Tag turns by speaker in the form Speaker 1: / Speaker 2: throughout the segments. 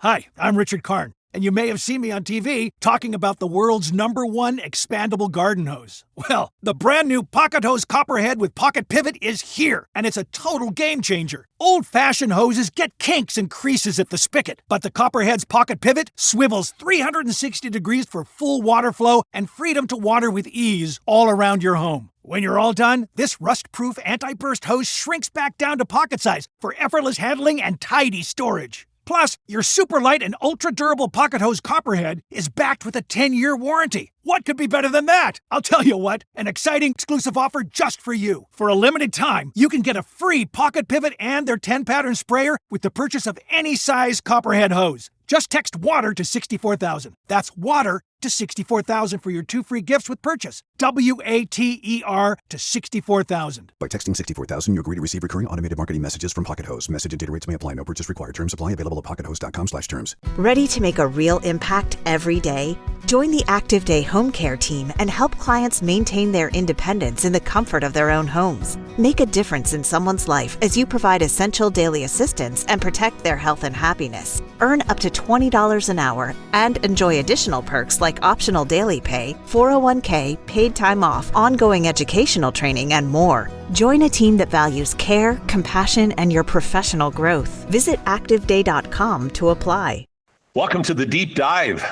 Speaker 1: Hi, I'm Richard Karn, and you may have seen me on TV talking about the world's #1 expandable garden hose. Well, the brand new Pocket Hose Copperhead with Pocket Pivot is here, and it's a total game changer. Old-fashioned hoses get kinks and creases at the spigot, but the Copperhead's Pocket Pivot swivels 360 degrees for full water flow and freedom to water with ease all around your home. When you're all done, this rust-proof anti-burst hose shrinks back down to pocket size for effortless handling and tidy storage. Plus, your super light and ultra-durable Pocket Hose Copperhead is backed with a 10-year warranty. What could be better than that? I'll tell you what, an exciting exclusive offer just for you. For a limited time, you can get a free Pocket Pivot and their 10-pattern sprayer with the purchase of any size Copperhead hose. Just text WATER to 64,000. That's WATER to 64,000 for your 2 free gifts with purchase. WATER to 64,000.
Speaker 2: By texting 64,000, you agree to receive recurring automated marketing messages from Pocket Hose. Message and data rates may apply. No purchase required. Terms apply. Available at pockethose.com/terms.
Speaker 3: Ready to make a real impact every day? Join the Active Day Home Care team and help clients maintain their independence in the comfort of their own homes. Make a difference in someone's life as you provide essential daily assistance and protect their health and happiness. Earn up to $20 an hour and enjoy additional perks like optional daily pay, 401k, paid time off, ongoing educational training, and more. Join a team that values care, compassion, and your professional growth. Visit activeday.com to apply.
Speaker 4: Welcome to the Deep Dive.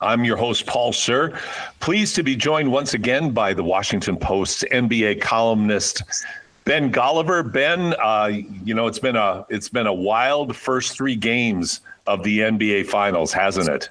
Speaker 4: I'm your host, Paul Sir. Pleased to be joined once again by the Washington Post's NBA columnist, Ben Golliver. Ben, it's been a wild first 3 games of the NBA Finals, hasn't it?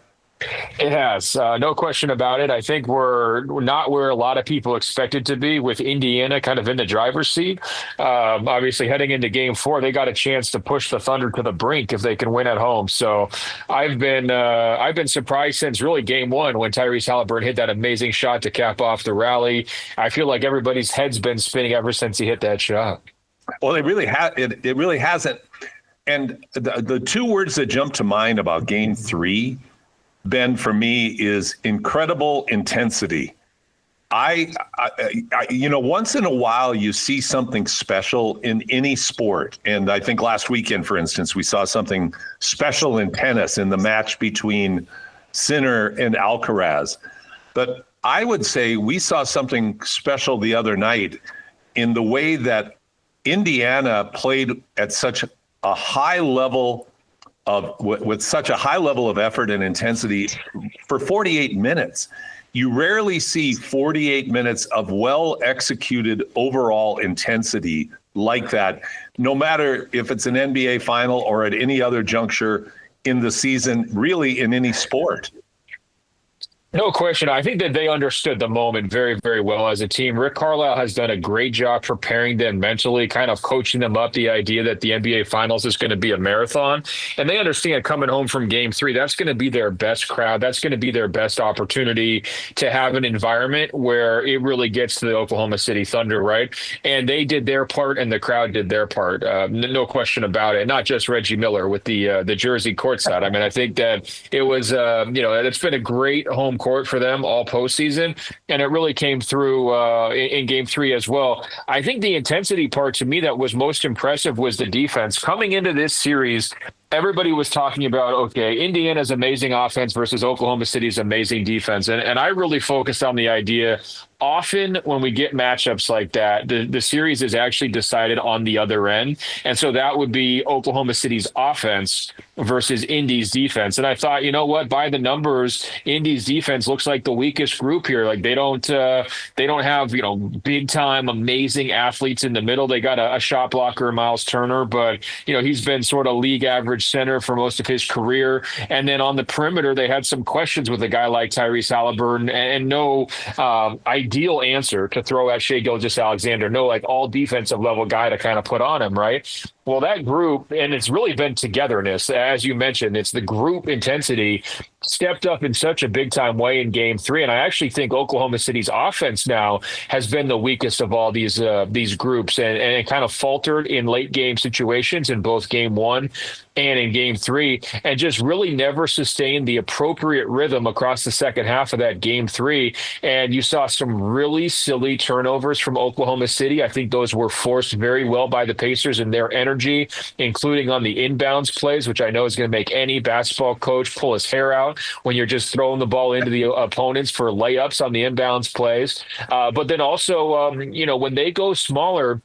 Speaker 5: It has, no question about it. I think we're not where a lot of people expected to be, with Indiana kind of in the driver's seat. Obviously, heading into Game 4, they got a chance to push the Thunder to the brink if they can win at home. So I've been surprised since really Game 1 when Tyrese Halliburton hit that amazing shot to cap off the rally. I feel like everybody's head's been spinning ever since he hit that shot.
Speaker 4: Well, it really hasn't. And the 2 words that jump to mind about Game 3, Ben, for me, is incredible intensity. I once in a while you see something special in any sport. And I think last weekend, for instance, we saw something special in tennis in the match between Sinner and Alcaraz. But I would say we saw something special the other night in the way that Indiana played at such a high level with such a high level of effort and intensity for 48 minutes. You rarely see 48 minutes of well-executed overall intensity like that, no matter if it's an NBA final or at any other juncture in the season, really in any sport.
Speaker 5: No question. I think that they understood the moment very, very well as a team. Rick Carlisle has done a great job preparing them mentally, kind of coaching them up the idea that the NBA Finals is going to be a marathon. And they understand coming home from Game 3, that's going to be their best crowd. That's going to be their best opportunity to have an environment where it really gets to the Oklahoma City Thunder, right? And they did their part and the crowd did their part. No question about it. Not just Reggie Miller with the jersey courtside. I mean, I think that it was, it's been a great home court for them all postseason, and it really came through in Game 3 as well. I think the intensity part to me that was most impressive was the defense. Coming into this series, everybody was talking about, okay, Indiana's amazing offense versus Oklahoma City's amazing defense. And I really focused on the idea, often when we get matchups like that, the series is actually decided on the other end. And so that would be Oklahoma City's offense versus Indy's defense. And I thought, you know what, by the numbers, Indy's defense looks like the weakest group here. Like they don't have, big time, amazing athletes in the middle. They got a shot blocker, Miles Turner, but, he's been sort of league average center for most of his career. And then on the perimeter, they had some questions with a guy like Tyrese Halliburton and no ideal answer to throw at Shai Gilgeous-Alexander. No, like all defensive level guy to kind of put on him, right? Well, that group, and it's really been togetherness, as you mentioned, it's the group intensity stepped up in such a big time way in Game 3. And I actually think Oklahoma City's offense now has been the weakest of all these groups, and it kind of faltered in late game situations in both Game 1 and in Game 3, and just really never sustained the appropriate rhythm across the second half of that Game 3. And you saw some really silly turnovers from Oklahoma City. I think those were forced very well by the Pacers and their energy energy, including on the inbounds plays, which I know is going to make any basketball coach pull his hair out when you're just throwing the ball into the opponents for layups on the inbounds plays. But then also, when they go smaller,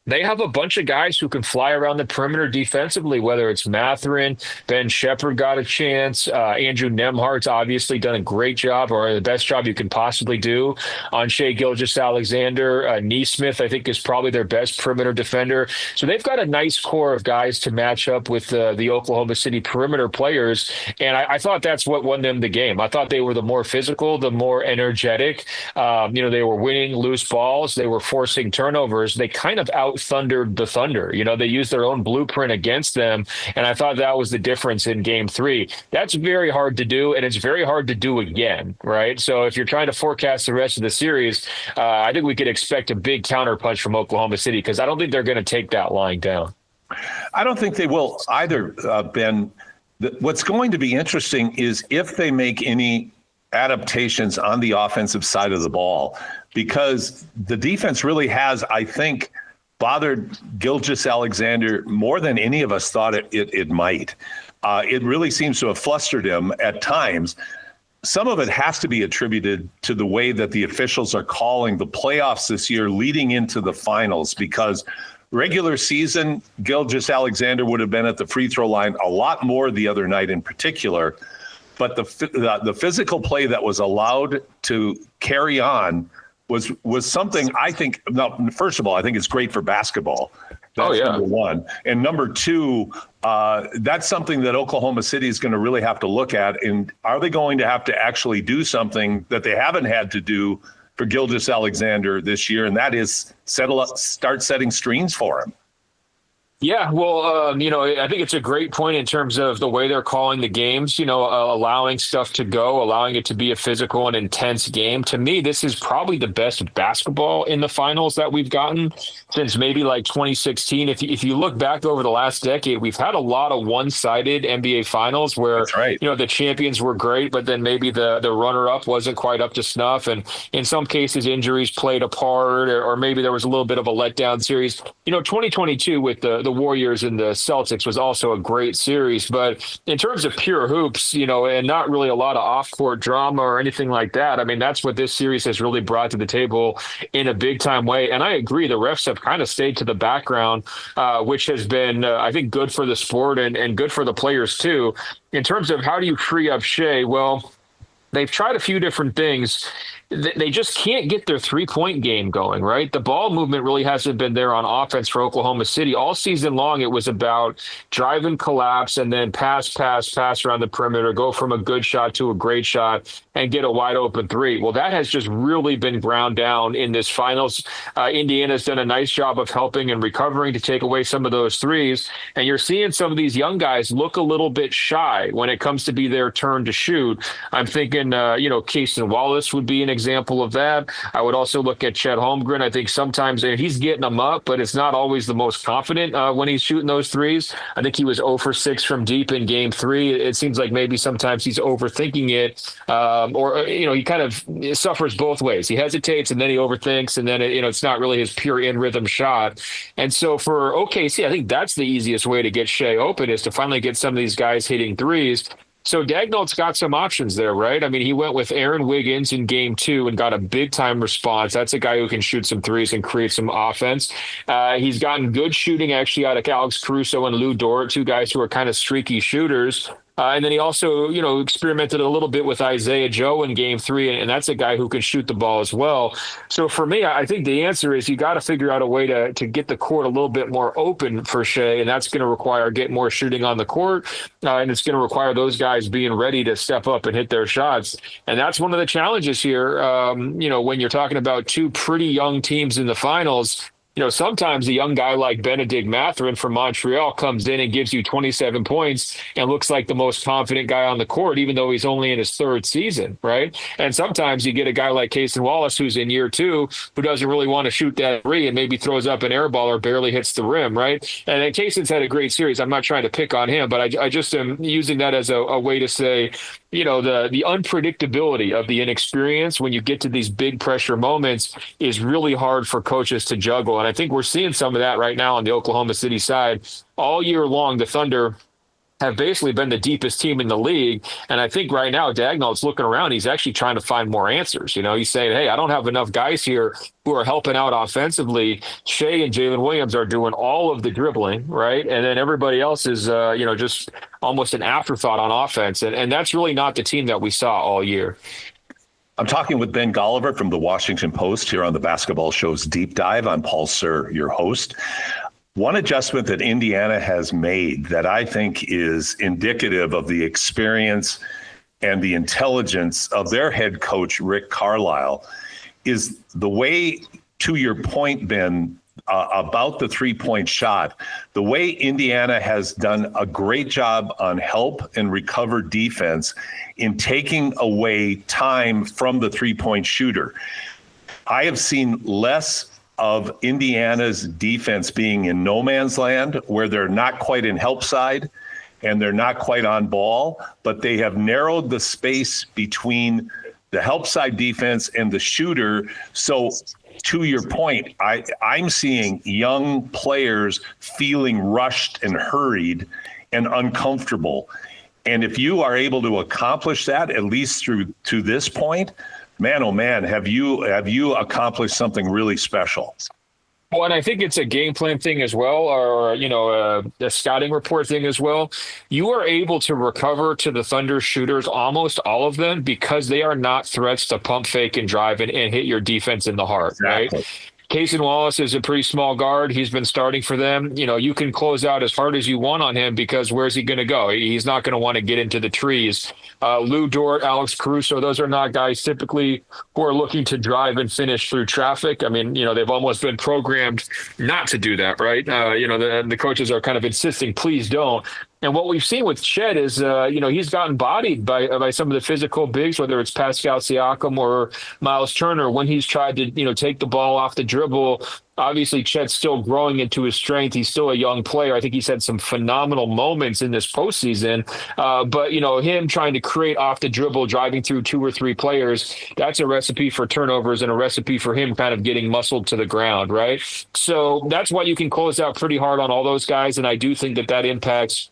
Speaker 5: they have a bunch of guys who can fly around the perimeter defensively, whether it's Mathurin, Ben Shepherd got a chance. Andrew Nemhart's obviously done a great job, or the best job you can possibly do on Shai Gilgeous-Alexander. Neesmith, I think, is probably their best perimeter defender. So they've got a nice core of guys to match up with the Oklahoma City perimeter players. And I thought that's what won them the game. I thought they were the more physical, the more energetic. They were winning loose balls. They were forcing turnovers. They kind of thundered the Thunder. They used their own blueprint against them, and I thought that was the difference in Game 3. That's very hard to do, and it's very hard to do again, right? So if you're trying to forecast the rest of the series, I think we could expect a big counterpunch from Oklahoma City, because I don't think they're going to take that line down.
Speaker 4: I don't think they will either, Ben. What's going to be interesting is if they make any adaptations on the offensive side of the ball, because the defense really has, I think, bothered Gilgeous-Alexander more than any of us thought it might. It really seems to have flustered him at times. Some of it has to be attributed to the way that the officials are calling the playoffs this year leading into the finals, because regular season, Gilgeous-Alexander would have been at the free throw line a lot more the other night in particular. But the physical play that was allowed to carry on was something I think. Now, first of all, I think it's great for basketball. That's number one. And number two, that's something that Oklahoma City is going to really have to look at. And are they going to have to actually do something that they haven't had to do for Gilgeous-Alexander this year? And that is start setting screens for him.
Speaker 5: Yeah, well, I think it's a great point in terms of the way they're calling the games, allowing stuff to go, allowing it to be a physical and intense game. To me, this is probably the best basketball in the finals that we've gotten since maybe like 2016. If you look back over the last decade, we've had a lot of one-sided NBA finals where, the champions were great, but then maybe the runner-up wasn't quite up to snuff. And in some cases, injuries played a part, or maybe there was a little bit of a letdown series. 2022 with the Warriors and the Celtics was also a great series. But in terms of pure hoops, and not really a lot of off-court drama or anything like that, I mean, that's what this series has really brought to the table in a big-time way. And I agree, the refs have kind of stayed to the background, which has been, I think, good for the sport and good for the players, too. In terms of how do you free up Shai, well, they've tried a few different things. They just can't get their three-point game going, right? The ball movement really hasn't been there on offense for Oklahoma City. All season long, it was about drive and collapse and then pass around the perimeter, go from a good shot to a great shot and get a wide open three. Well, that has just really been ground down in this finals. Indiana's done a nice job of helping and recovering to take away some of those threes. And you're seeing some of these young guys look a little bit shy when it comes to be their turn to shoot. I'm thinking, Cason Wallace would be an example of that. I would also look at Chet Holmgren. I think sometimes he's getting them up, but it's not always the most confident when he's shooting those threes. I think he was 0 for 6 from deep in Game 3. It seems like maybe sometimes he's overthinking it, or he kind of suffers both ways. He hesitates and then he overthinks, and then it's not really his pure in rhythm shot. And so for OKC, I think that's the easiest way to get Shai open, is to finally get some of these guys hitting threes. So Dagnall's got some options there, right? I mean, he went with Aaron Wiggins in Game 2 and got a big-time response. That's a guy who can shoot some threes and create some offense. He's gotten good shooting, actually, out of Alex Caruso and Lou Dort, two guys who are kind of streaky shooters. And then he also, experimented a little bit with Isaiah Joe in Game 3, and that's a guy who can shoot the ball as well. So for me, I think the answer is you got to figure out a way to get the court a little bit more open for Shai, and that's going to require getting more shooting on the court, and it's going to require those guys being ready to step up and hit their shots. And that's one of the challenges here, when you're talking about two pretty young teams in the finals. Sometimes a young guy like Benedict Mathurin from Montreal comes in and gives you 27 points and looks like the most confident guy on the court, even though he's only in his third season, right? And sometimes you get a guy like Cason Wallace, who's in year 2, who doesn't really want to shoot that three and maybe throws up an air ball or barely hits the rim, right? And Cason's had a great series. I'm not trying to pick on him, but I just am using that as a way to say, the unpredictability of the inexperience when you get to these big pressure moments is really hard for coaches to juggle. And I think we're seeing some of that right now on the Oklahoma City side. All year long, the Thunder have basically been the deepest team in the league. And I think right now, Dagnall's looking around. He's actually trying to find more answers. He's saying, hey, I don't have enough guys here who are helping out offensively. Shea and Jalen Williams are doing all of the dribbling, right? And then everybody else is, just almost an afterthought on offense. And that's really not the team that we saw all year.
Speaker 4: I'm talking with Ben Golliver from the Washington Post here on the Basketball Show's Deep Dive. I'm Paul Sir, your host. One adjustment that Indiana has made that I think is indicative of the experience and the intelligence of their head coach, Rick Carlisle, is the way, to your point, Ben, about the three-point shot, the way Indiana has done a great job on help and recover defense in taking away time from the three-point shooter. I have seen less of Indiana's defense being in no man's land, where they're not quite in help side and they're not quite on ball, but they have narrowed the space between the help side defense and the shooter. So to your point, I'm seeing young players feeling rushed and hurried and uncomfortable. And if you are able to accomplish that, at least through to this point, man, oh man, have you accomplished something really special?
Speaker 5: Well, and I think it's a game plan thing as well, or, a scouting report thing as well. You are able to recover to the Thunder shooters, almost all of them, because they are not threats to pump fake and drive and hit your defense in the heart, exactly. Right? Casey Wallace is a pretty small guard. He's been starting for them. You can close out as hard as you want on him because where's he going to go? He's not going to want to get into the trees. Lou Dort, Alex Caruso, those are not guys typically who are looking to drive and finish through traffic. I mean, they've almost been programmed not to do that, right? The coaches are kind of insisting, please don't. And what we've seen with Chet is, he's gotten bodied by some of the physical bigs, whether it's Pascal Siakam or Miles Turner, when he's tried to, take the ball off the dribble. Obviously, Chet's still growing into his strength. He's still a young player. I think he's had some phenomenal moments in this postseason. But, him trying to create off the dribble, driving through two or three players, that's a recipe for turnovers and a recipe for him kind of getting muscled to the ground, right? So that's why you can close out pretty hard on all those guys. And I do think that impacts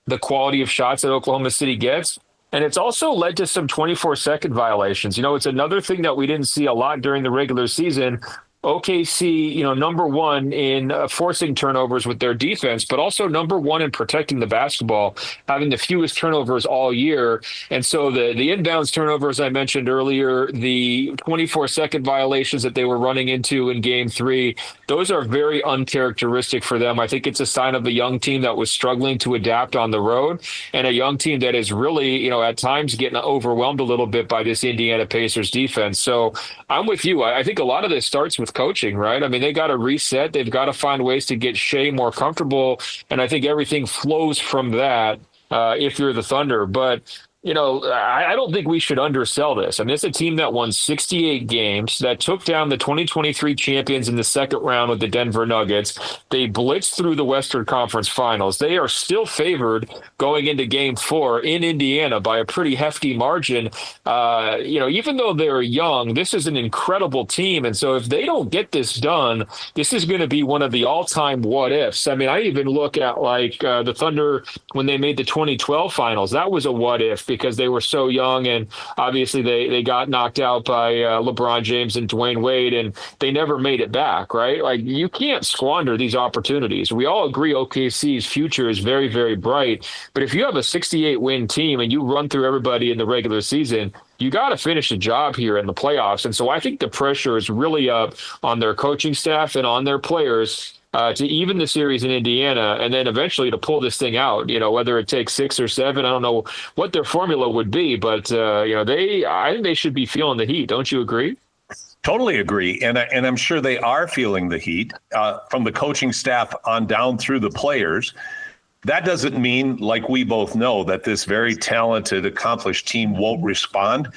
Speaker 5: the quality of shots that Oklahoma City gets. And it's also led to some 24-second violations. It's another thing that we didn't see a lot during the regular season. OKC, number one in forcing turnovers with their defense, but also number one in protecting the basketball, having the fewest turnovers all year. And so the inbounds turnovers I mentioned earlier, the 24-second violations that they were running into in Game 3, those are very uncharacteristic for them. I think it's a sign of a young team that was struggling to adapt on the road and a young team that is really, at times getting overwhelmed a little bit by this Indiana Pacers defense. So I'm with you. I think a lot of this starts with coaching, right? I mean, they got to reset. They've got to find ways to get Shea more comfortable. And I think everything flows from that if you're the Thunder. But, I don't think we should undersell this. I mean, it's a team that won 68 games, that took down the 2023 champions in the second round with the Denver Nuggets. They blitzed through the Western Conference Finals. They are still favored going into Game 4 in Indiana by a pretty hefty margin. Even though they're young, this is an incredible team. And so if they don't get this done, this is going to be one of the all-time what-ifs. I mean, I even look at the Thunder when they made the 2012 Finals. That was a what-if, because they were so young, and obviously they got knocked out by LeBron James and Dwayne Wade, and they never made it back, right? Like, you can't squander these opportunities. We all agree OKC's future is very, very bright, but if you have a 68-win team and you run through everybody in the regular season, you got to finish the job here in the playoffs. And so I think the pressure is really up on their coaching staff and on their players to even the series in Indiana, and then eventually to pull this thing out, whether it takes 6 or 7, I don't know what their formula would be, but, I think they should be feeling the heat. Don't you agree?
Speaker 4: Totally agree. And I'm sure they are feeling the heat from the coaching staff on down through the players. That doesn't mean, like we both know, that this very talented, accomplished team won't respond.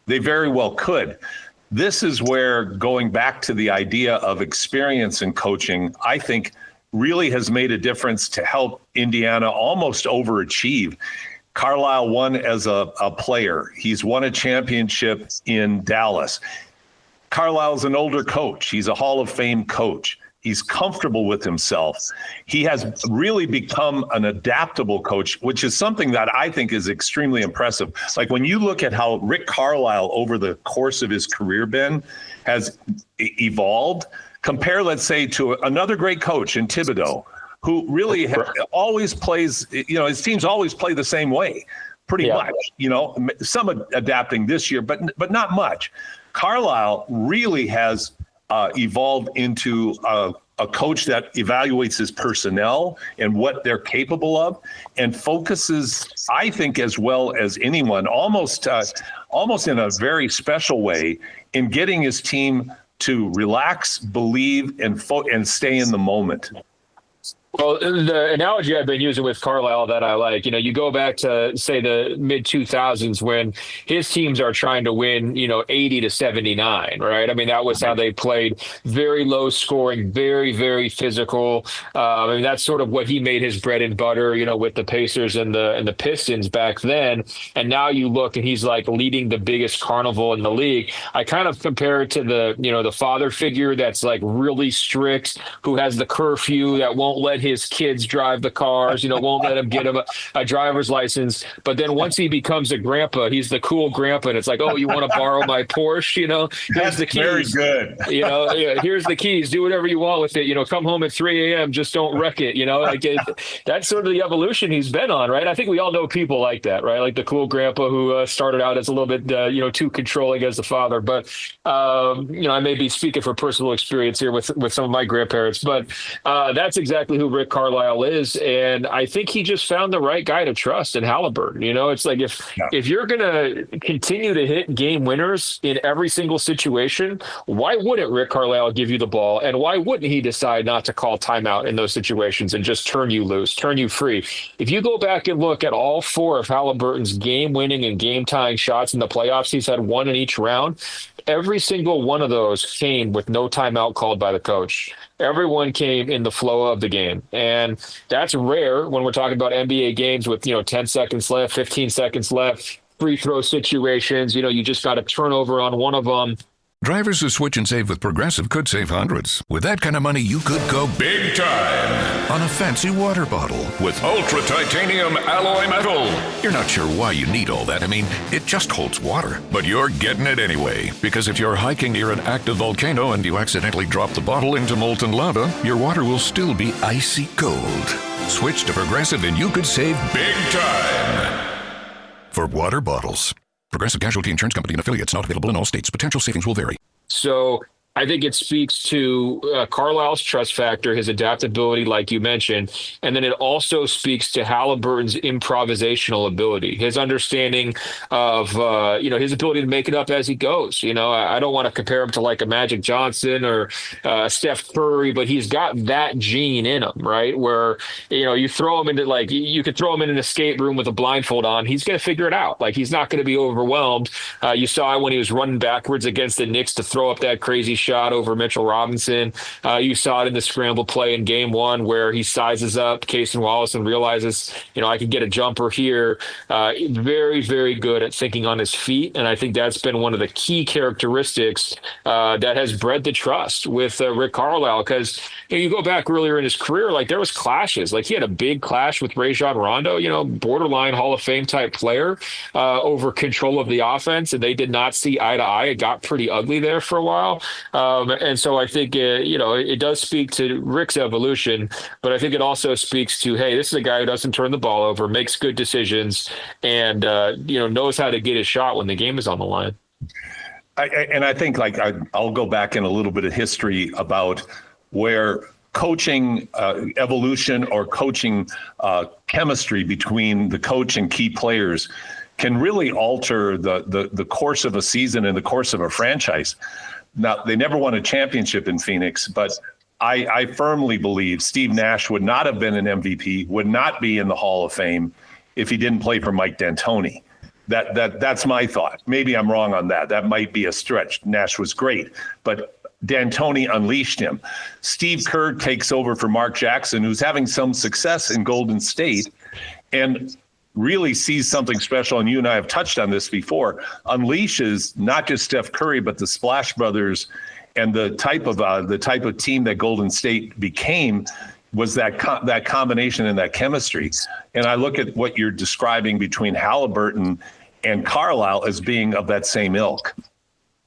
Speaker 4: They very well could. This is where, going back to the idea of experience in coaching, I think really has made a difference to help Indiana almost overachieve. Carlisle won as a player. He's won a championship in Dallas. Carlisle's an older coach. He's a Hall of Fame coach. He's comfortable with himself. He has really become an adaptable coach, which is something that I think is extremely impressive. Like when you look at how Rick Carlisle over the course of his career, Ben, has evolved, compare, let's say, to another great coach in Thibodeau, who really always plays, his teams always play the same way, pretty much, some adapting this year, but not much. Carlisle really has evolved into a coach that evaluates his personnel and what they're capable of, and focuses, I think, as well as anyone, almost in a very special way, in getting his team to relax, believe, and stay in the moment.
Speaker 5: Well, the analogy I've been using with Carlisle that I like, you go back to, say, the mid-2000s when his teams are trying to win, 80 to 79, right? I mean, that was how they played. Very low scoring, very, very physical. That's sort of what he made his bread and butter, with the Pacers and the Pistons back then. And now you look and he's like leading the biggest carnival in the league. I kind of compare it to the father figure that's like really strict, who has the curfew, that won't let his kids drive the cars, won't let him get him a driver's license. But then once he becomes a grandpa, he's the cool grandpa. And it's like, oh, you want to borrow my Porsche? Here's the keys.
Speaker 4: Very good.
Speaker 5: Here's the keys. Do whatever you want with it. Come home at 3 a.m. Just don't wreck it. That's sort of the evolution he's been on, right? I think we all know people like that, right? Like the cool grandpa who started out as a little bit, too controlling as the father. But, I may be speaking for personal experience here with some of my grandparents, but that's exactly who Rick Carlisle is, and I think he just found the right guy to trust in Halliburton. It's like if you're going to continue to hit game winners in every single situation, why wouldn't Rick Carlisle give you the ball, and why wouldn't he decide not to call timeout in those situations and just turn you loose, turn you free? If you go back and look at all four of Halliburton's game-winning and game-tying shots in the playoffs, he's had one in each round. Every single one of those came with no timeout called by the coach. Everyone came in the flow of the game. And that's rare when we're talking about NBA games with, 10 seconds left, 15 seconds left, free throw situations. You just got a turnover on one of them.
Speaker 6: Drivers who switch and save with Progressive could save hundreds. With that kind of money, you could go big time on a fancy water bottle with ultra titanium alloy metal. You're not sure why you need all that. I mean, it just holds water. But you're getting it anyway. Because if you're hiking near an active volcano and you accidentally drop the bottle into molten lava, your water will still be icy cold. Switch to Progressive and you could save big time for water bottles. Progressive Casualty Insurance Company and affiliates, not available in all states. Potential savings will vary.
Speaker 5: So I think it speaks to Carlisle's trust factor, his adaptability, like you mentioned, and then it also speaks to Halliburton's improvisational ability, his understanding of, his ability to make it up as he goes. I don't want to compare him to like a Magic Johnson or Steph Curry, but he's got that gene in him, right? Where, you throw him into you could throw him in an escape room with a blindfold on. He's going to figure it out. Like, he's not going to be overwhelmed. You saw when he was running backwards against the Knicks to throw up that crazy shot over Mitchell Robinson. You saw it in the scramble play in game one where he sizes up Cason Wallace and realizes, I can get a jumper here. Very, very good at thinking on his feet. And I think that's been one of the key characteristics that has bred the trust with Rick Carlisle. Because you go back earlier in his career, like there was clashes. Like he had a big clash with Rajon Rondo, borderline Hall of Fame type player over control of the offense. And they did not see eye to eye. It got pretty ugly there for a while. And so I think, it does speak to Rick's evolution, but I think it also speaks to, hey, this is a guy who doesn't turn the ball over, makes good decisions, and, knows how to get his shot when the game is on the line.
Speaker 4: I think I'll go back in a little bit of history about where coaching evolution or coaching chemistry between the coach and key players can really alter the course of a season and the course of a franchise. Now, they never won a championship in Phoenix, but I firmly believe Steve Nash would not have been an MVP, would not be in the Hall of Fame if he didn't play for Mike D'Antoni. That's my thought. Maybe I'm wrong on that. That might be a stretch. Nash was great, but D'Antoni unleashed him. Steve Kerr takes over for Mark Jackson, who's having some success in Golden State. And really sees something special, and you and I have touched on this before, unleashes not just Steph Curry, but the Splash Brothers and the type of team that Golden State became was that combination and that chemistry. And I look at what you're describing between Halliburton and Carlisle as being of that same ilk.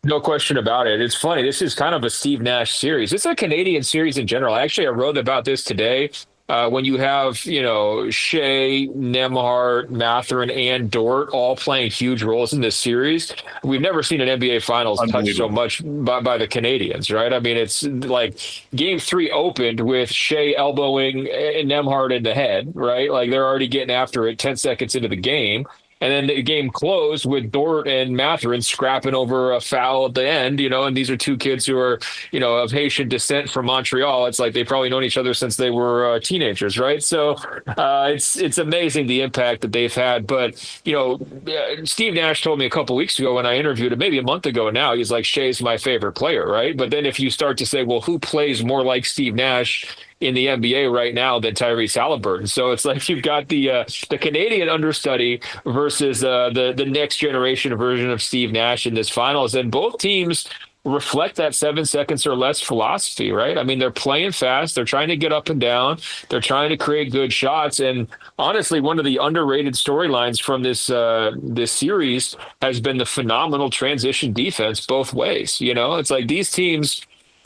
Speaker 5: No question about it. It's funny. This is kind of a Steve Nash series. It's a Canadian series in general. Actually, I wrote about this today. When you have, Shea, Nembhard, Mathurin, and Dort all playing huge roles in this series, we've never seen an NBA Finals touched so much by the Canadians, right? I mean, it's like Game 3 opened with Shea elbowing Nembhard in the head, right? Like they're already getting after it 10 seconds into the game. And then the game closed with Dort and Mathurin scrapping over a foul at the end, and these are two kids who are, of Haitian descent from Montreal. It's like they've probably known each other since they were teenagers, right? So it's amazing the impact that they've had. But, Steve Nash told me a couple weeks ago when I interviewed him, maybe a month ago now, he's like, Shea's my favorite player, right? But then if you start to say, well, who plays more like Steve Nash in the NBA right now than Tyrese Halliburton? So it's like you've got the Canadian understudy versus the next generation version of Steve Nash in this finals, and both teams reflect that 7 seconds or less philosophy, right? I mean, they're playing fast, they're trying to get up and down, they're trying to create good shots, and honestly, one of the underrated storylines from this series has been the phenomenal transition defense both ways. It's like these teams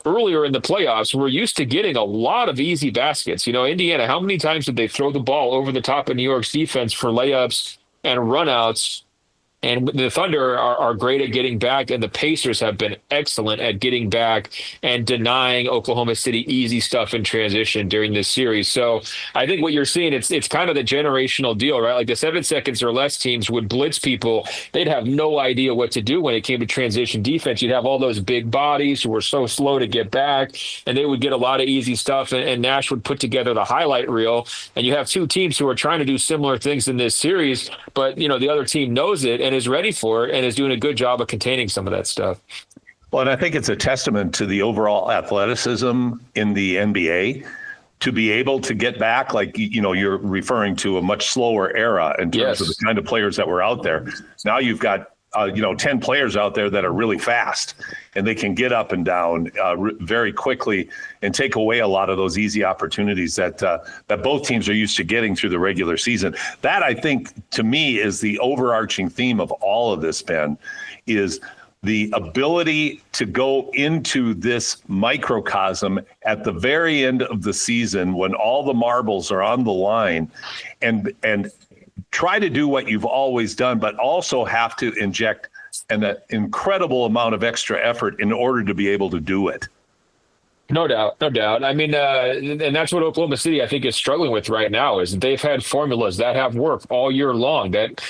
Speaker 5: earlier in the playoffs, we're used to getting a lot of easy baskets. Indiana, how many times did they throw the ball over the top of New York's defense for layups and runouts? And the Thunder are great at getting back, and the Pacers have been excellent at getting back and denying Oklahoma City easy stuff in transition during this series. So I think what you're seeing, it's kind of the generational deal, right? Like the 7 seconds or less teams would blitz people. They'd have no idea what to do when it came to transition defense. You'd have all those big bodies who were so slow to get back, and they would get a lot of easy stuff, and Nash would put together the highlight reel. And you have two teams who are trying to do similar things in this series, but, the other team knows it and is ready for it and is doing a good job of containing some of that stuff.
Speaker 4: Well, and I think it's a testament to the overall athleticism in the NBA to be able to get back, like, you're referring to a much slower era in terms of the kind of players that were out there. Now you've got 10 players out there that are really fast, and they can get up and down very quickly and take away a lot of those easy opportunities that both teams are used to getting through the regular season. That, I think, to me, is the overarching theme of all of this, Ben, is the ability to go into this microcosm at the very end of the season when all the marbles are on the line and try to do what you've always done, but also have to inject an incredible amount of extra effort in order to be able to do it.
Speaker 5: No doubt. I mean, and that's what Oklahoma City, I think, is struggling with right now, is they've had formulas that have worked all year long that,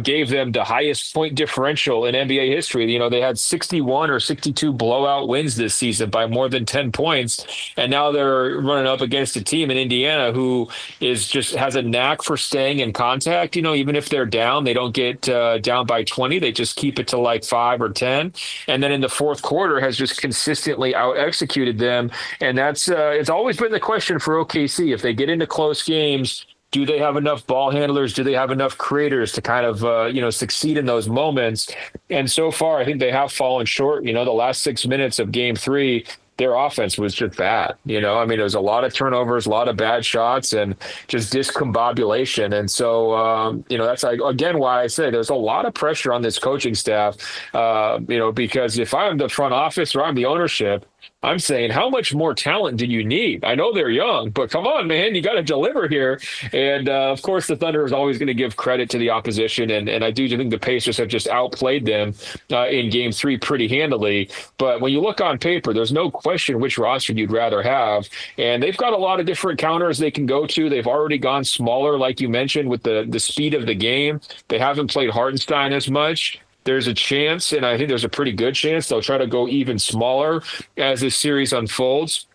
Speaker 5: gave them the highest point differential in NBA history. They had 61 or 62 blowout wins this season by more than 10 points. And now they're running up against a team in Indiana who has a knack for staying in contact. Even if they're down, they don't get down by 20. They just keep it to like 5 or 10. And then in the fourth quarter has just consistently out executed them. And that's it's always been the question for OKC. If they get into close games, do they have enough ball handlers? Do they have enough creators to kind of, succeed in those moments? And so far, I think they have fallen short. The last 6 minutes of Game 3, their offense was just bad. There was a lot of turnovers, a lot of bad shots, and just discombobulation. And so, that's again why I say there's a lot of pressure on this coaching staff, because if I'm the front office or I'm the ownership, I'm saying, how much more talent do you need? I know they're young, but come on, man, you got to deliver here. And of course, the Thunder is always going to give credit to the opposition. And I do think the Pacers have just outplayed them in Game 3 pretty handily. But when you look on paper, there's no question which roster you'd rather have. And they've got a lot of different counters they can go to. They've already gone smaller, like you mentioned, with the speed of the game. They haven't played Hartenstein as much. There's a chance, and I think there's a pretty good chance, they'll try to go even smaller as this series unfolds,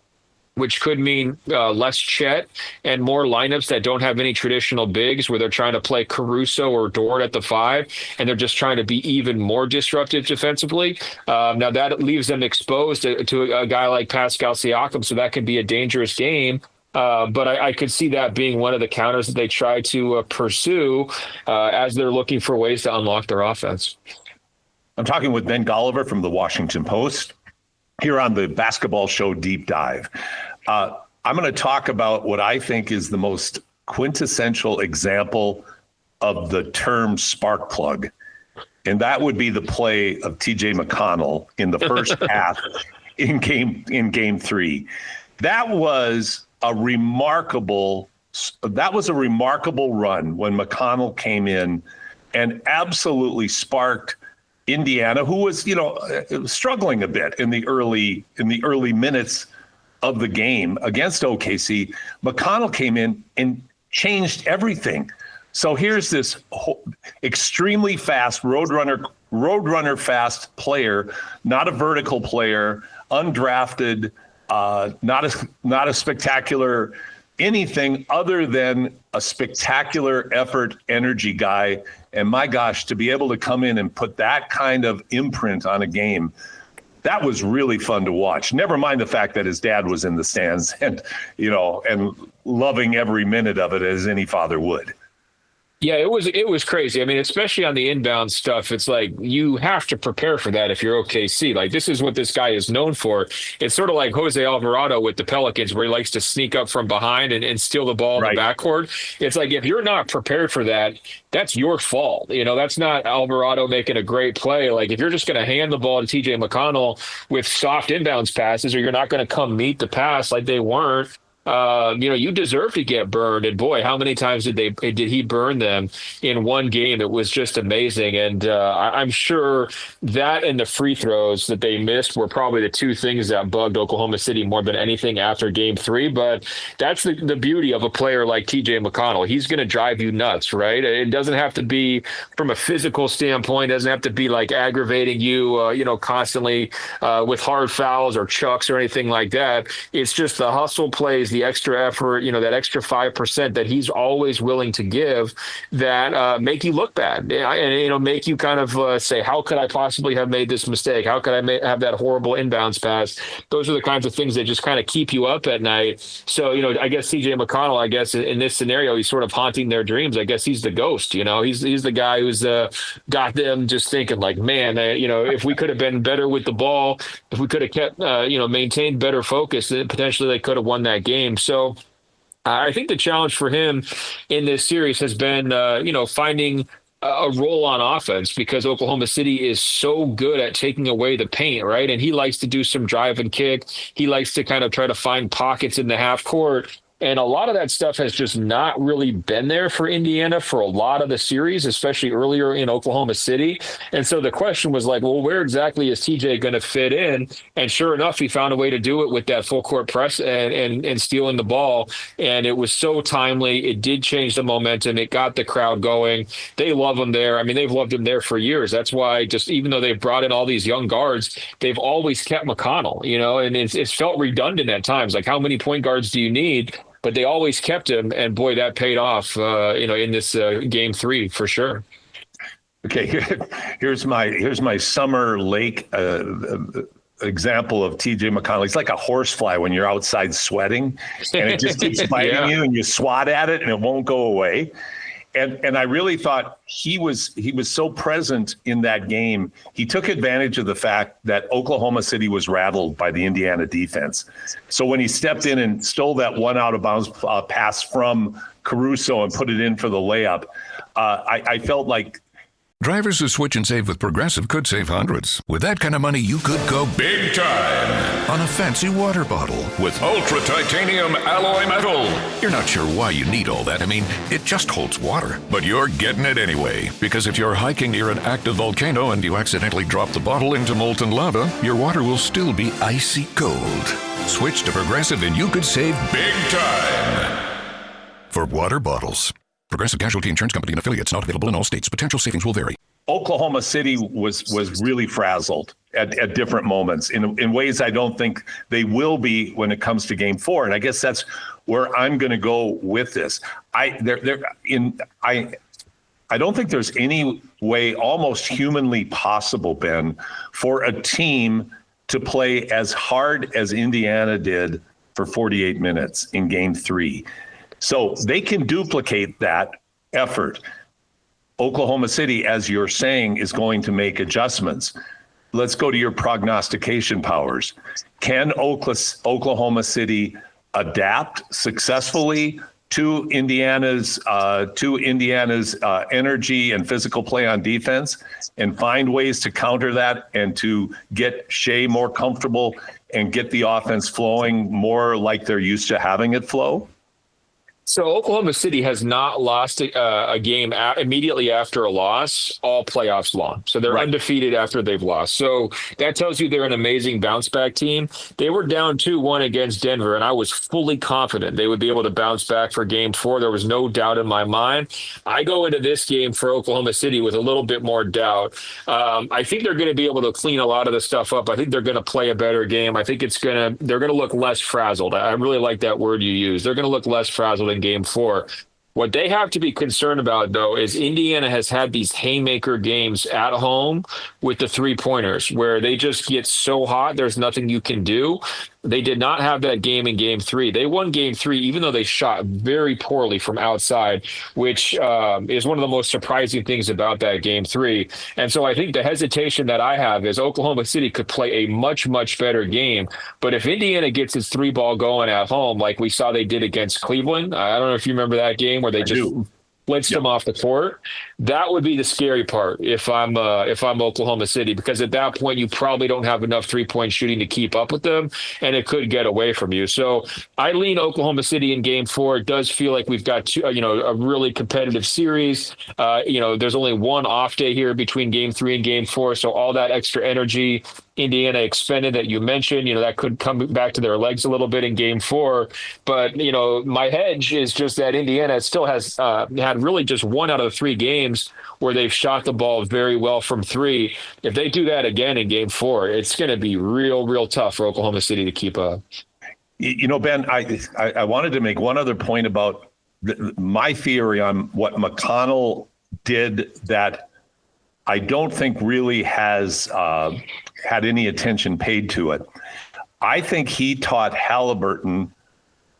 Speaker 5: which could mean less Chet and more lineups that don't have any traditional bigs, where they're trying to play Caruso or Dort at the 5, and they're just trying to be even more disruptive defensively. Now that leaves them exposed to a guy like Pascal Siakam, so that can be a dangerous game. But I could see that being one of the counters that they try to pursue as they're looking for ways to unlock their offense.
Speaker 4: I'm talking with Ben Golliver from the Washington Post here on the Basketball Show Deep Dive. I'm going to talk about what I think is the most quintessential example of the term spark plug. And that would be the play of TJ McConnell in the first half in game 3. That was a remarkable run when McConnell came in and absolutely sparked Indiana, who was, struggling a bit in the early minutes of the game against OKC. McConnell came in and changed everything. So here's this extremely fast roadrunner fast player, not a vertical player, undrafted, not a spectacular anything other than a spectacular effort, energy guy. And my gosh, to be able to come in and put that kind of imprint on a game, that was really fun to watch. Never mind the fact that his dad was in the stands and loving every minute of it as any father would.
Speaker 5: Yeah, it was crazy. I mean, especially on the inbound stuff, it's like you have to prepare for that if you're OKC. Like, this is what this guy is known for. It's sort of like Jose Alvarado with the Pelicans, where he likes to sneak up from behind and steal the ball in the backcourt. It's like, if you're not prepared for that, that's your fault. That's not Alvarado making a great play. Like, if you're just going to hand the ball to TJ McConnell with soft inbounds passes, or you're not going to come meet the pass like they weren't, you deserve to get burned. And boy, how many times did he burn them in one game? It was just amazing. And I'm sure that and the free throws that they missed were probably the two things that bugged Oklahoma City more than anything after game 3. But that's the beauty of a player like TJ McConnell. He's going to drive you nuts, right? It doesn't have to be from a physical standpoint. It doesn't have to be like aggravating you, constantly with hard fouls or chucks or anything like that. It's just the hustle plays, the extra effort, that extra 5% that he's always willing to give that make you look bad and, make you kind of say, how could I possibly have made this mistake? How could I have that horrible inbounds pass? Those are the kinds of things that just kind of keep you up at night. So, I guess CJ McConnell, in this scenario, he's sort of haunting their dreams. I guess he's the ghost, he's the guy who's got them just thinking like, man, if we could have been better with the ball, if we could have kept, maintained better focus, then potentially they could have won that game. So I think the challenge for him in this series has been, finding a role on offense, because Oklahoma City is so good at taking away the paint, right? And he likes to do some drive and kick. He likes to kind of try to find pockets in the half court. And a lot of that stuff has just not really been there for Indiana for a lot of the series, especially earlier in Oklahoma City. And so the question was like, well, where exactly is TJ going to fit in? And sure enough, he found a way to do it with that full court press and stealing the ball. And it was so timely. It did change the momentum. It got the crowd going. They love him there. I mean, they've loved him there for years. That's why, just even though they've brought in all these young guards, they've always kept McConnell, and it's felt redundant at times. Like, how many point guards do you need? But they always kept him, and boy, that paid off, in this game 3 for sure.
Speaker 4: Okay, here's my summer lake example of TJ McConnell. He's like a horsefly when you're outside sweating, and it just keeps biting you, and you swat at it, and it won't go away. And I really thought he was so present in that game. He took advantage of the fact that Oklahoma City was rattled by the Indiana defense. So when he stepped in and stole that one out of bounds pass from Caruso and put it in for the layup, I felt like
Speaker 6: Drivers who switch and save with Progressive could save hundreds. With that kind of money, you could go big time on a fancy water bottle with ultra titanium alloy metal. You're not sure why you need all that. I mean, it just holds water. But you're getting it anyway. Because if you're hiking near an active volcano and you accidentally drop the bottle into molten lava, your water will still be icy cold. Switch to Progressive and you could save big time. For water bottles. Progressive Casualty Insurance Company and affiliates, not available in all states. Potential savings will vary.
Speaker 4: Oklahoma City was really frazzled at different moments in ways I don't think they will be when it comes to Game 4. And I guess that's where I'm going to go with this. I don't think there's any way almost humanly possible, Ben, for a team to play as hard as Indiana did for 48 minutes in game 3. So they can duplicate that effort. Oklahoma City, as you're saying, is going to make adjustments. Let's go to your prognostication powers. Can Oklahoma City adapt successfully to Indiana's energy and physical play on defense and find ways to counter that and to get Shea more comfortable and get the offense flowing more like they're used to having it flow?
Speaker 5: So Oklahoma City has not lost a game immediately after a loss all playoffs long. So they're undefeated after they've lost. So that tells you they're an amazing bounce back team. They were down 2-1 against Denver, and I was fully confident they would be able to bounce back for game 4. There was no doubt in my mind. I go into this game for Oklahoma City with a little bit more doubt. I think they're going to be able to clean a lot of the stuff up. I think they're going to play a better game. I think they're going to look less frazzled. I really like that word you use. They're going to look less frazzled in game 4. What they have to be concerned about, though, is Indiana has had these haymaker games at home with the 3-pointers where they just get so hot, there's nothing you can do. They did not have that game in game 3. They won game 3, even though they shot very poorly from outside, which is one of the most surprising things about that game 3. And so I think the hesitation that I have is Oklahoma City could play a much, much better game. But if Indiana gets its 3-ball going at home, like we saw they did against Cleveland, I don't know if you remember that game where they blitzed them off the court. That would be the scary part if I'm Oklahoma City, because at that point you probably don't have enough 3-point shooting to keep up with them, and it could get away from you. So I lean Oklahoma City in game 4. It does feel like we've got a really competitive series. There's only one off day here between game 3 and game 4, so all that extra energy Indiana expended that you mentioned, that could come back to their legs a little bit in game 4. But, my hedge is just that Indiana still has had really just 1 out of 3 games where they've shot the ball very well from 3. If they do that again in game 4, it's going to be real, real tough for Oklahoma City to keep up.
Speaker 4: Ben, I wanted to make one other point about my theory on what McConnell did that I don't think really has had any attention paid to it. I think he taught Halliburton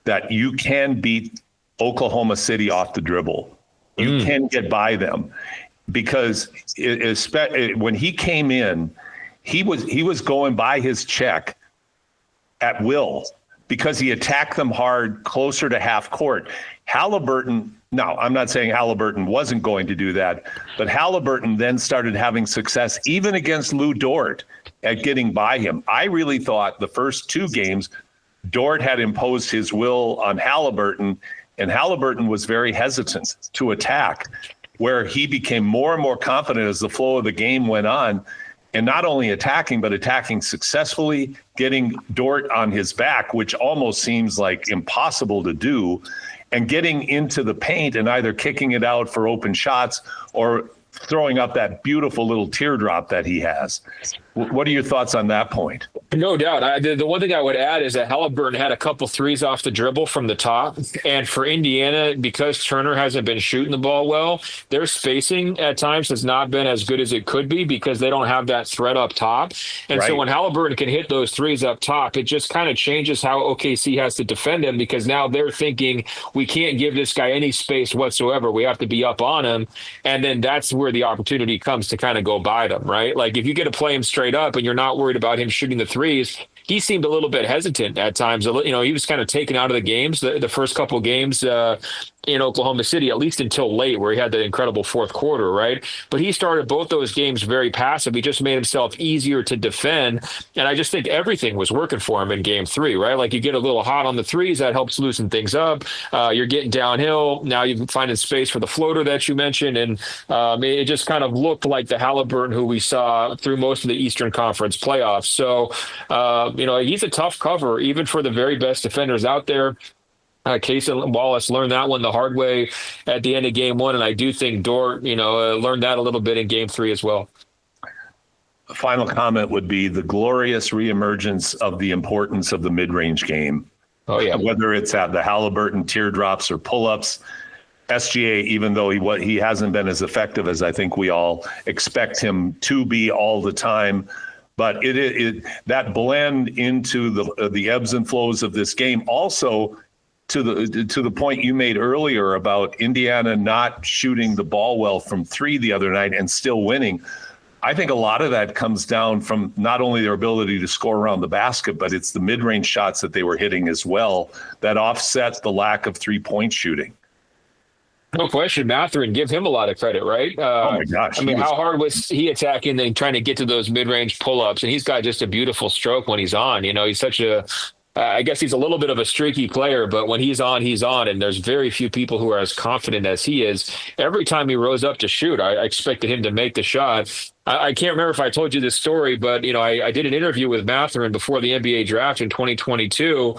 Speaker 4: that you can beat Oklahoma City off the dribble. You can get by them, because when he came in, he was going by his check at will because he attacked them hard closer to half court. Halliburton, now I'm not saying Halliburton wasn't going to do that, but Halliburton then started having success even against Lou Dort at getting by him. I really thought the first 2 games, Dort had imposed his will on Halliburton, and Halliburton was very hesitant to attack, where he became more and more confident as the flow of the game went on, and not only attacking, but attacking successfully, getting Dort on his back, which almost seems like impossible to do, and getting into the paint and either kicking it out for open shots or throwing up that beautiful little teardrop that he has. What are your thoughts on that point?
Speaker 5: No doubt. The one thing I would add is that Halliburton had a couple threes off the dribble from the top. And for Indiana, because Turner hasn't been shooting the ball well, their spacing at times has not been as good as it could be because they don't have that threat up top. And so when Halliburton can hit those threes up top, it just kind of changes how OKC has to defend him, because now they're thinking we can't give this guy any space whatsoever. We have to be up on him. And then that's where the opportunity comes to kind of go by them, right? Like if you get to play him straight up and you're not worried about him shooting the threes, he seemed a little bit hesitant at times. He was kind of taken out of the games, the first couple of games in Oklahoma City, at least until late, where he had the incredible fourth quarter, right? But he started both those games very passive. He just made himself easier to defend. And I just think everything was working for him in game 3, right? Like you get a little hot on the threes, that helps loosen things up. You're getting downhill. Now you're finding space for the floater that you mentioned. And it just kind of looked like the Halliburton who we saw through most of the Eastern Conference playoffs. So, he's a tough cover, even for the very best defenders out there. Case and Wallace learned that one the hard way at the end of game 1. And I do think Dort, learned that a little bit in game 3 as well.
Speaker 4: A final comment would be the glorious reemergence of the importance of the mid-range game.
Speaker 5: Oh, yeah.
Speaker 4: Whether it's at the Halliburton teardrops or pull-ups, SGA, even though he hasn't been as effective as I think we all expect him to be all the time, But that blend into the ebbs and flows of this game. Also, to the point you made earlier about Indiana not shooting the ball well from three the other night and still winning. I think a lot of that comes down from not only their ability to score around the basket, but it's the mid-range shots that they were hitting as well that offset the lack of three-point shooting.
Speaker 5: No question, Mathurin, give him a lot of credit, right?
Speaker 4: Oh my gosh!
Speaker 5: I mean, how hard was he attacking and trying to get to those mid-range pull-ups? And he's got just a beautiful stroke when he's on. You know, he's such a I guess he's a little bit of a streaky player, but when he's on, he's on. And there's very few people who are as confident as he is. Every time he rose up to shoot, I expected him to make the shot. I can't remember if I told you this story, but, you know, I did an interview with Mathurin before the NBA draft in 2022.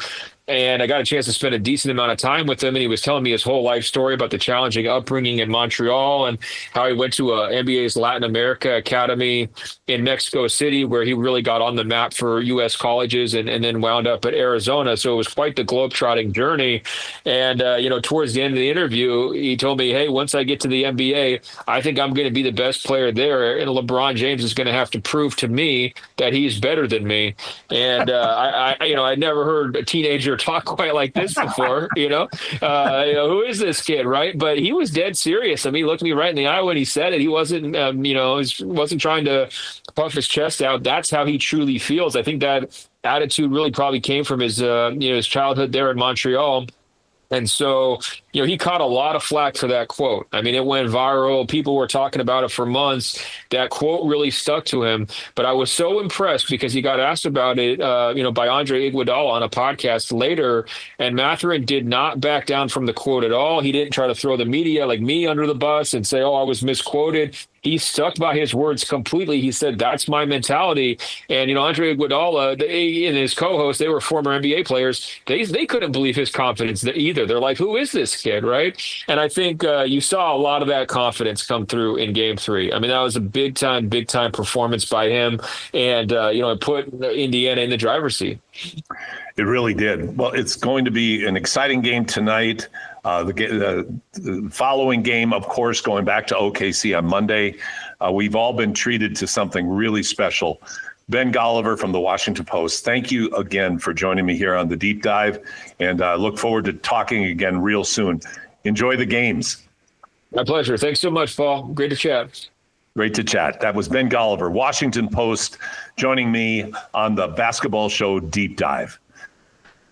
Speaker 5: And I got a chance to spend a decent amount of time with him, and he was telling me his whole life story about the challenging upbringing in Montreal and how he went to NBA's Latin America Academy in Mexico City, where he really got on the map for U.S. colleges and then wound up at Arizona. So it was quite the globetrotting journey. And, you know, towards the end of the interview, he told me, hey, once I get to the NBA, I think I'm going to be the best player there. And LeBron James is going to have to prove to me that he's better than me. And I never heard a teenager talk quite like this before, who is this kid, right? But he was dead serious. I mean, he looked me right in the eye when he said it. He wasn't, wasn't trying to puff his chest out. That's how he truly feels. I think that attitude really probably came from his childhood there in Montreal. And so, he caught a lot of flack for that quote. I mean, it went viral. People were talking about it for months. That quote really stuck to him. But I was so impressed because he got asked about it, by Andre Iguodala on a podcast later. And Mathurin did not back down from the quote at all. He didn't try to throw the media like me under the bus and say, I was misquoted. He stuck by his words completely. He said, that's my mentality. And, Andre Iguodala and his co-host, they were former NBA players. They couldn't believe his confidence either. They're like, who is this kid, right? And I think you saw a lot of that confidence come through in Game 3. I mean, that was a big-time performance by him. And, it put Indiana in the driver's seat.
Speaker 4: It really did. Well, it's going to be an exciting game tonight. The following game, of course, going back to OKC on Monday. We've all been treated to something really special. Ben Golliver from the Washington Post, thank you again for joining me here on the Deep Dive, and look forward to talking again real soon. Enjoy the games.
Speaker 5: My pleasure. Thanks so much, Paul. Great to chat.
Speaker 4: Great to chat. That was Ben Golliver, Washington Post, joining me on the basketball show Deep Dive.